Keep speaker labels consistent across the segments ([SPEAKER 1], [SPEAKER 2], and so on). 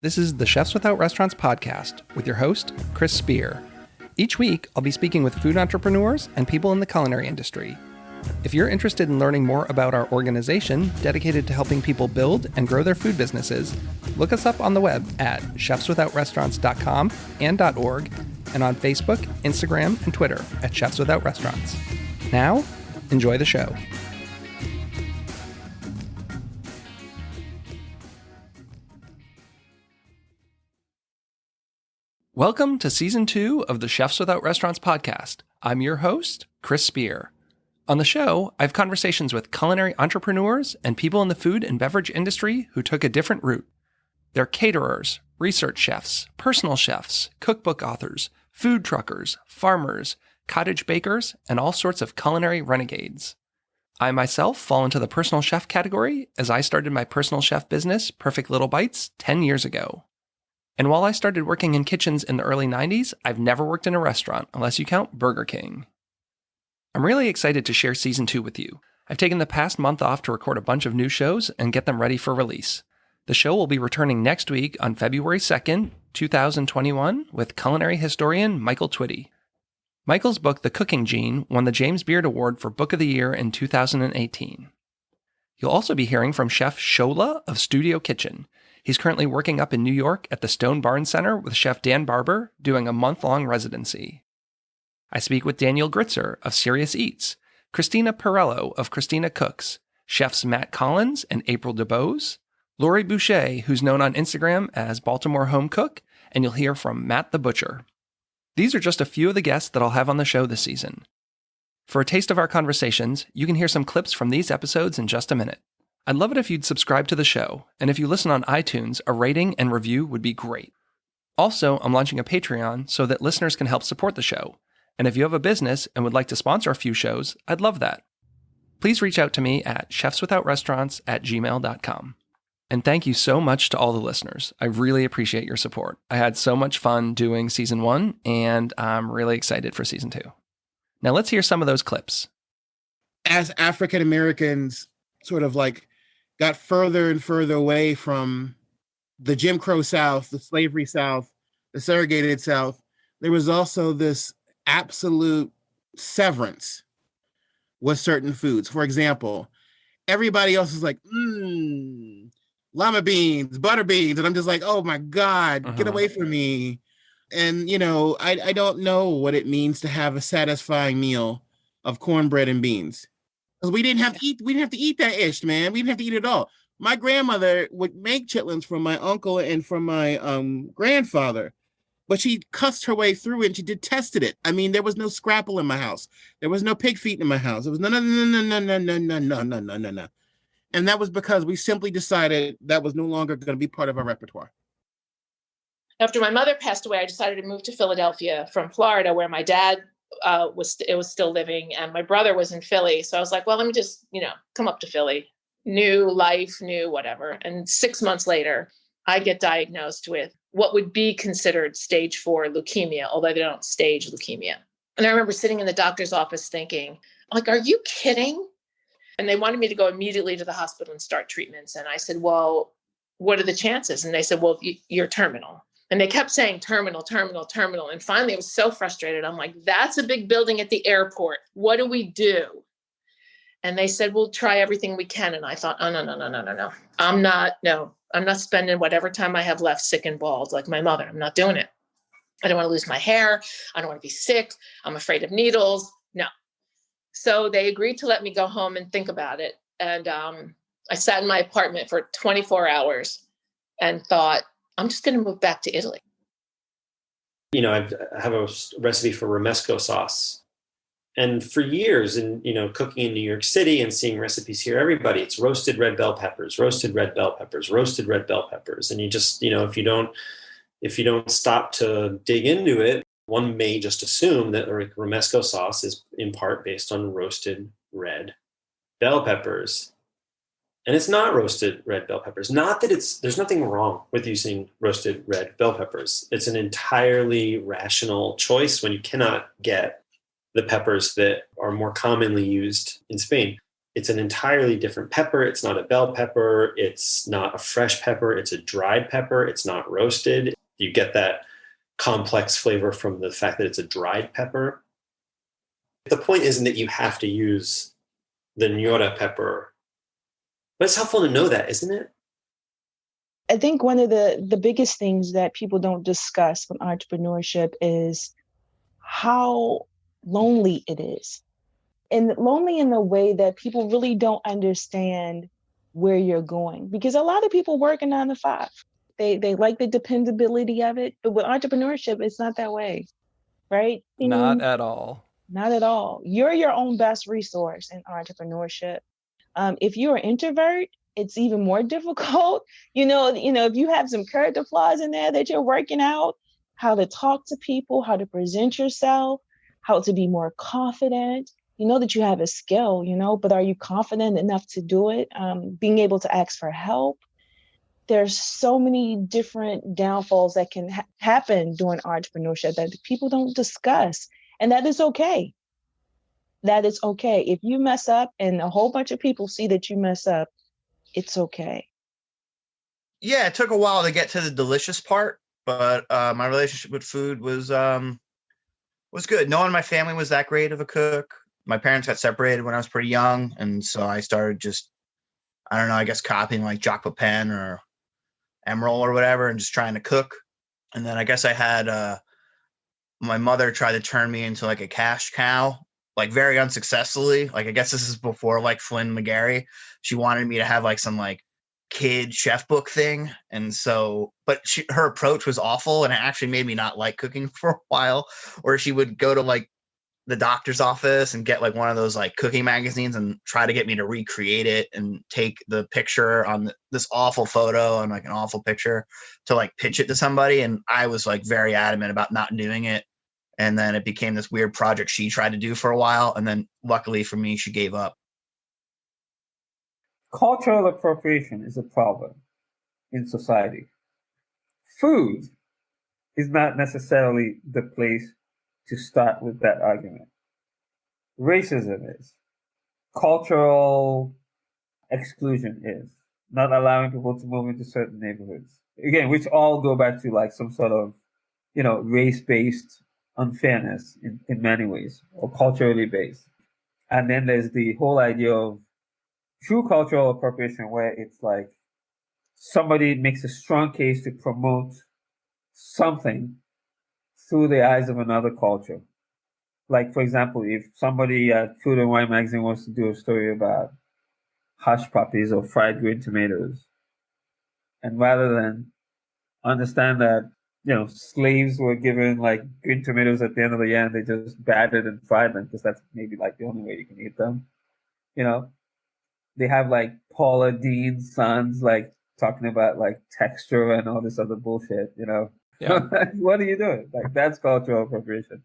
[SPEAKER 1] This is the Chefs Without Restaurants podcast with your host, Chris Spear. Each week, I'll be speaking with food entrepreneurs and people in the culinary industry. If you're interested in learning more about our organization dedicated to helping people build and grow their food businesses, look us up on the web at chefswithoutrestaurants.com and .org, and on Facebook, Instagram, and Twitter at Chefs Without Restaurants. Now, enjoy the show. Welcome to Season 2 of the Chefs Without Restaurants podcast. I'm your host, Chris Spear. On the show, I have conversations with culinary entrepreneurs and people in the food and beverage industry who took a different route. They're caterers, research chefs, personal chefs, cookbook authors, food truckers, farmers, cottage bakers, and all sorts of culinary renegades. I myself fall into the personal chef category as I started my personal chef business, Perfect Little Bites, 10 years ago. And while I started working in kitchens in the early 90s, I've never worked in a restaurant unless you count Burger King. I'm really excited to share Season 2 with you. I've taken the past month off to record a bunch of new shows and get them ready for release. The show will be returning next week on February 2nd, 2021 with culinary historian Michael Twitty. Michael's book, The Cooking Gene, won the James Beard Award for Book of the Year in 2018. You'll also be hearing from Chef Shola of Studio Kitchen. He's currently working up in New York at the Stone Barn Center with Chef Dan Barber, doing a month-long residency. I speak with Daniel Gritzer of Serious Eats, Christina Perello of Christina Cooks, chefs Matt Collins and April DeBose, Lori Boucher, who's known on Instagram as Baltimore Home Cook, and you'll hear from Matt the Butcher. These are just a few of the guests that I'll have on the show this season. For a taste of our conversations, you can hear some clips from these episodes in just a minute. I'd love it if you'd subscribe to the show, and if you listen on iTunes, a rating and review would be great. Also, I'm launching a Patreon so that listeners can help support the show, and if you have a business and would like to sponsor a few shows, I'd love that. Please reach out to me at chefswithoutrestaurants@gmail.com. And thank you so much to all the listeners. I really appreciate your support. I had so much fun doing Season 1, and I'm really excited for Season 2. Now let's hear some of those clips.
[SPEAKER 2] As African Americans sort of got further and further away from the Jim Crow South, the slavery South, the segregated South, there was also this absolute severance with certain foods. For example, everybody else is like, lima beans, butter beans. And I'm just like, oh my God, get away from me. And, I don't know what it means to have a satisfying meal of cornbread and beans. Because we didn't have to eat that ish, man. We didn't have to eat it all. My grandmother would make chitlins from my uncle and from my grandfather, but she cussed her way through it and she detested it. I mean, there was no scrapple in my house. There was no pig feet in my house. It was no. And that was because we simply decided that was no longer going to be part of our repertoire.
[SPEAKER 3] After my mother passed away, I decided to move to Philadelphia from Florida, where my dad was still living, and my brother was in Philly. So I was like, well, let me just, come up to Philly. New life, new whatever. And 6 months later, I get diagnosed with what would be considered stage 4 leukemia, although they don't stage leukemia. And I remember sitting in the doctor's office thinking, are you kidding? And they wanted me to go immediately to the hospital and start treatments. And I said, well, what are the chances? And they said, well, you're terminal. And they kept saying terminal, terminal, terminal. And finally, I was so frustrated. I'm like, that's a big building at the airport. What do we do? And they said, we'll try everything we can. And I thought, oh, no. I'm not spending whatever time I have left sick and bald like my mother. I'm not doing it. I don't want to lose my hair. I don't want to be sick. I'm afraid of needles. No. So they agreed to let me go home and think about it. And I sat in my apartment for 24 hours and thought, I'm just going to move back to Italy.
[SPEAKER 4] I have a recipe for romesco sauce. And for years, cooking in New York City and seeing recipes here, it's roasted red bell peppers, roasted red bell peppers, roasted red bell peppers. And you just, if you don't stop to dig into it, one may just assume that romesco sauce is in part based on roasted red bell peppers. And it's not roasted red bell peppers. Not that there's nothing wrong with using roasted red bell peppers. It's an entirely rational choice when you cannot get the peppers that are more commonly used in Spain. it's an entirely different pepper. It's not a bell pepper. It's not a fresh pepper. It's a dried pepper. It's not roasted. You get that complex flavor from the fact that it's a dried pepper. The point isn't that you have to use the Ñora pepper, but it's helpful to know that, isn't it?
[SPEAKER 5] I think one of the biggest things that people don't discuss with entrepreneurship is how lonely it is. And lonely in a way that people really don't understand where you're going. Because a lot of people work a 9 to 5. They like the dependability of it. But with entrepreneurship, it's not that way, right?
[SPEAKER 1] Not at all.
[SPEAKER 5] Not at all. You're your own best resource in entrepreneurship. If you're an introvert, it's even more difficult. If you have some character flaws in there that you're working out, how to talk to people, how to present yourself, how to be more confident. You know that you have a skill, but are you confident enough to do it? Being able to ask for help. There's so many different downfalls that can happen during entrepreneurship that people don't discuss. And that is okay. That is okay. If you mess up and a whole bunch of people see that you mess up, it's okay.
[SPEAKER 6] Yeah, it took a while to get to the delicious part, but my relationship with food was good. No one in my family was that great of a cook. My parents got separated when I was pretty young, and so I started just, I don't know, I guess copying like Jacques Pepin or Emerald or whatever and just trying to cook. And then I guess I had my mother tried to turn me into like a cash cow, like very unsuccessfully. Like I guess this is before like Flynn McGarry. She wanted me to have like some like kid chef book thing. And so, but her approach was awful, and it actually made me not like cooking for a while. Or she would go to like the doctor's office and get like one of those like cooking magazines and try to get me to recreate it and take the picture on this awful photo and like an awful picture to like pitch it to somebody. And I was like very adamant about not doing it. And then it became this weird project she tried to do for a while. And then luckily for me, she gave up.
[SPEAKER 7] Cultural appropriation is a problem in society. Food is not necessarily the place to start with that argument. Racism is. Cultural exclusion is. Not allowing people to move into certain neighborhoods. Again, which all go back to like some sort of, race-based unfairness in many ways, or culturally based. And then there's the whole idea of true cultural appropriation, where it's like somebody makes a strong case to promote something through the eyes of another culture. Like, for example, if somebody at Food and Wine magazine wants to do a story about hush puppies or fried green tomatoes, and rather than understand that, slaves were given like green tomatoes at the end of the year and they just battered and fried them because that's maybe like the only way you can eat them, they have like Paula Dean's sons like talking about like texture and all this other bullshit,
[SPEAKER 1] Yeah.
[SPEAKER 7] What are you doing? Like, that's cultural appropriation.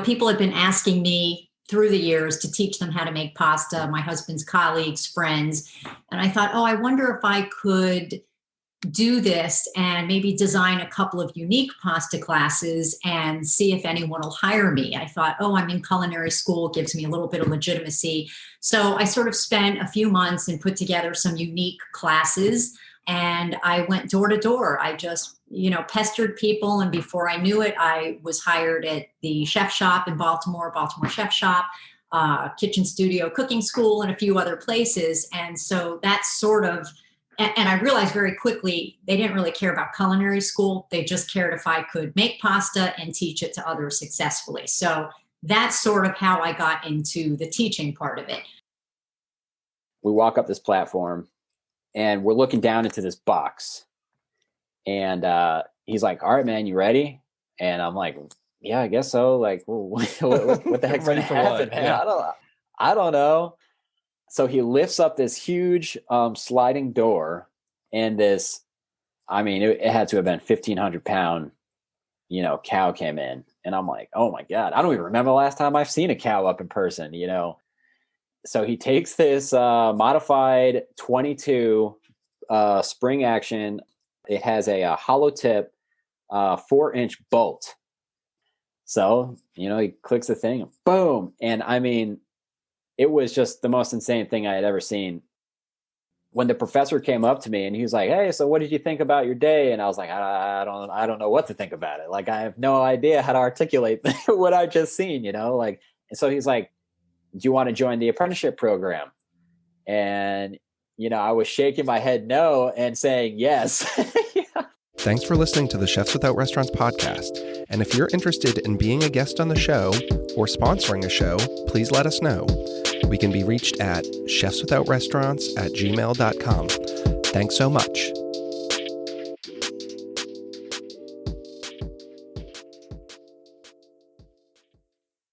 [SPEAKER 8] People have been asking me through the years to teach them how to make pasta, my husband's colleagues, friends. And I thought, I wonder if I could do this and maybe design a couple of unique pasta classes and see if anyone will hire me. I thought, I'm in culinary school, gives me a little bit of legitimacy. So I sort of spent a few months and put together some unique classes. And I went door to door. I just, pestered people. And before I knew it, I was hired at the chef shop in Baltimore Chef Shop, Kitchen Studio Cooking School, and a few other places. And so that's sort of, and I realized very quickly, they didn't really care about culinary school. They just cared if I could make pasta and teach it to others successfully. So that's sort of how I got into the teaching part of it.
[SPEAKER 9] We walk up this platform and we're looking down into this box. And he's like, "All right, man, you ready?" And I'm like, "Yeah, I guess so." Like, what the heck's going to happen, man? Yeah. I don't know. So he lifts up this huge sliding door, and this, it had to have been 1,500 pound, cow came in. And I'm like, oh my God, I don't even remember the last time I've seen a cow up in person, So he takes this modified 22 spring action. It has a hollow tip, 4-inch bolt. So, he clicks the thing, boom. And it was just the most insane thing I had ever seen. When the professor came up to me and he was like, "Hey, so what did you think about your day?" And I was like, I don't know what to think about it. Like, I have no idea how to articulate what I just seen, like, and so he's like, "Do you want to join the apprenticeship program?" And, I was shaking my head no and saying yes. Yeah.
[SPEAKER 1] Thanks for listening to the Chefs Without Restaurants podcast. And if you're interested in being a guest on the show or sponsoring a show, please let us know. We can be reached at chefswithoutrestaurants@gmail.com. Thanks so much.